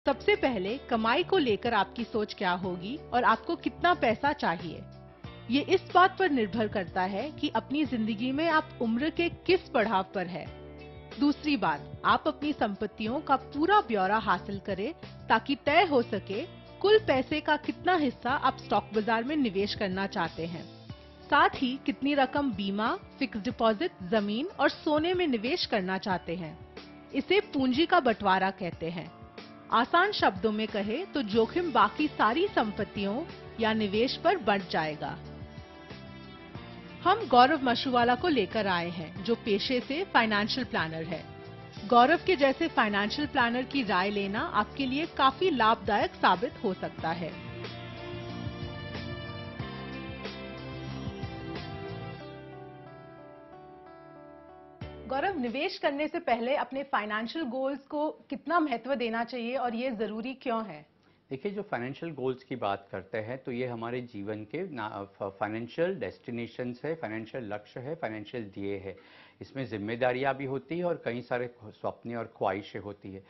सबसे पहले कमाई को लेकर आपकी सोच क्या होगी और आपको कितना पैसा चाहिए। ये इस बात पर निर्भर करता है कि अपनी जिंदगी में आप उम्र के किस पड़ाव पर है। दूसरी बात, आप अपनी संपत्तियों का पूरा ब्यौरा हासिल करें ताकि तय हो सके कुल पैसे का कितना हिस्सा आप स्टॉक बाजार में निवेश करना चाहते हैं। साथ ही कितनी रकम बीमा, फिक्स डिपॉजिट, जमीन और सोने में निवेश करना चाहते हैं। इसे पूंजी का बंटवारा कहते हैं। आसान शब्दों में कहे तो जोखिम बाकी सारी संपत्तियों या निवेश पर बढ़ जाएगा। हम गौरव मशरूवाला को लेकर आए हैं, जो पेशे से फाइनेंशियल प्लानर है। गौरव के जैसे फाइनेंशियल प्लानर की राय लेना आपके लिए काफी लाभदायक साबित हो सकता है। गौरव, निवेश करने से पहले अपने फाइनेंशियल गोल्स को कितना महत्व देना चाहिए और ये जरूरी क्यों है? देखिए, जो फाइनेंशियल गोल्स की बात करते हैं तो ये हमारे जीवन के फाइनेंशियल डेस्टिनेशंस है, फाइनेंशियल लक्ष्य है, फाइनेंशियल ध्येय है। इसमें जिम्मेदारियां भी होती है और कई सारे सपने और ख्वाहिशें होती है।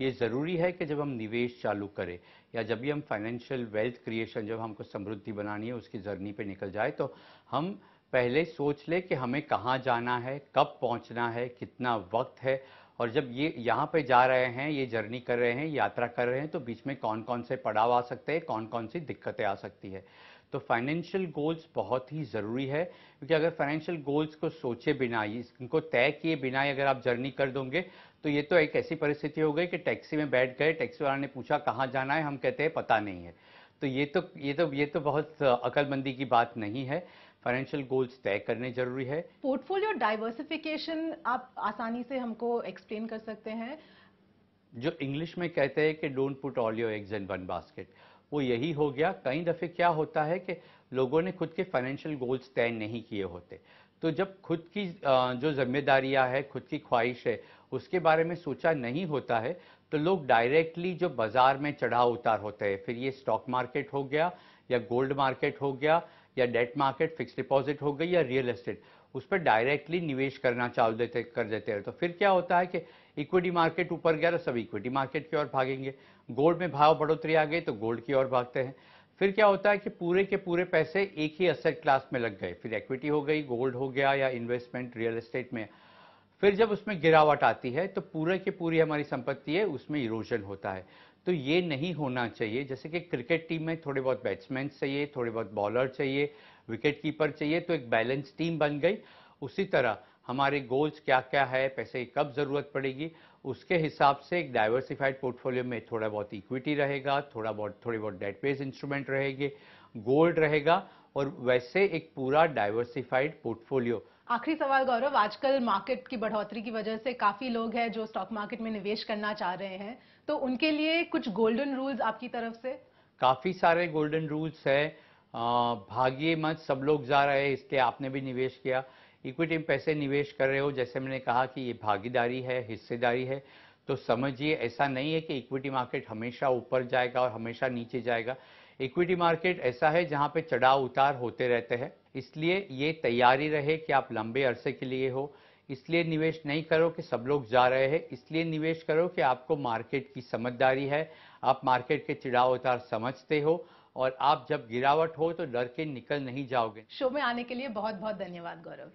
ये ज़रूरी है कि जब हम निवेश चालू करें या जब भी हम फाइनेंशियल वेल्थ क्रिएशन, जब हमको समृद्धि बनानी है, उसकी जर्नी पे निकल जाए तो हम पहले सोच ले कि हमें कहाँ जाना है, कब पहुँचना है, कितना वक्त है, और जब ये यहाँ पे जा रहे हैं, ये जर्नी कर रहे हैं, यात्रा कर रहे हैं, तो बीच में कौन कौन से पड़ाव आ सकते हैं, कौन कौन सी दिक्कतें आ सकती है। तो फाइनेंशियल गोल्स बहुत ही ज़रूरी है, क्योंकि अगर फाइनेंशियल गोल्स को सोचे बिना, इनको तय किए बिना अगर आप जर्नी कर दोगे तो ये तो एक ऐसी परिस्थिति हो गई कि टैक्सी में बैठ गए, टैक्सी वाला ने पूछा कहाँ जाना है, हम कहते हैं पता नहीं है। तो ये तो बहुत अकलमंदी की बात नहीं है। फाइनेंशियल गोल्स तय करने जरूरी है। पोर्टफोलियो डाइवर्सिफिकेशन आप आसानी से हमको एक्सप्लेन कर सकते हैं? जो इंग्लिश में कहते हैं कि don't put all your eggs in one basket, वो यही हो गया। कई दफ़े क्या होता है कि लोगों ने खुद के फाइनेंशियल गोल्स तय नहीं किए होते, तो जब खुद की जो जिम्मेदारियां है, खुद की ख्वाहिश है, उसके बारे में सोचा नहीं होता है, तो लोग डायरेक्टली जो बाजार में चढ़ाव उतार होते हैं, फिर ये स्टॉक मार्केट हो गया या गोल्ड मार्केट हो गया या डेट मार्केट, फिक्स डिपॉजिट हो गई या रियल एस्टेट, उस पर डायरेक्टली निवेश करना चालू कर देते हैं। तो फिर क्या होता है कि इक्विटी मार्केट ऊपर गया तो सब इक्विटी मार्केट की ओर भागेंगे, गोल्ड में भाव बढ़ोतरी आ गई तो गोल्ड की ओर भागते हैं। फिर क्या होता है कि पूरे के पूरे पैसे एक ही असेट क्लास में लग गए, फिर इक्विटी हो गई, गोल्ड हो गया या इन्वेस्टमेंट रियल एस्टेट में। फिर जब उसमें गिरावट आती है तो पूरे की पूरी हमारी संपत्ति है उसमें इरोजन होता है। तो ये नहीं होना चाहिए। जैसे कि क्रिकेट टीम में थोड़े बहुत बैट्समैन चाहिए, थोड़े बहुत बॉलर चाहिए, विकेट कीपर चाहिए, तो एक बैलेंस टीम बन गई। उसी तरह हमारे गोल्स क्या क्या है, पैसे की कब ज़रूरत पड़ेगी, उसके हिसाब से एक डाइवर्सिफाइड पोर्टफोलियो में थोड़ा बहुत इक्विटी रहेगा, थोड़ी बहुत डेट बेस्ड इंस्ट्रूमेंट रहेंगे, गोल्ड रहेगा, और वैसे एक पूरा डाइवर्सिफाइड पोर्टफोलियो। आखिरी सवाल गौरव, आजकल मार्केट की बढ़ोतरी की वजह से काफी लोग हैं जो स्टॉक मार्केट में निवेश करना चाह रहे हैं, तो उनके लिए कुछ गोल्डन रूल्स आपकी तरफ से? काफ़ी सारे गोल्डन रूल्स है। भागिए मत, सब लोग जा रहे हैं इसलिए आपने भी निवेश किया। इक्विटी में पैसे निवेश कर रहे हो, जैसे मैंने कहा कि ये भागीदारी है, हिस्सेदारी है, तो समझिए ऐसा नहीं है कि इक्विटी मार्केट हमेशा ऊपर जाएगा और हमेशा नीचे जाएगा। इक्विटी मार्केट ऐसा है जहां पे चढ़ाव उतार होते रहते हैं, इसलिए ये तैयारी रहे कि आप लंबे अरसे के लिए हो। इसलिए निवेश नहीं करो कि सब लोग जा रहे हैं, इसलिए निवेश करो कि आपको मार्केट की समझदारी है, आप मार्केट के चढ़ाव उतार समझते हो, और आप जब गिरावट हो तो डर के निकल नहीं जाओगे। शो में आने के लिए बहुत बहुत धन्यवाद गौरव।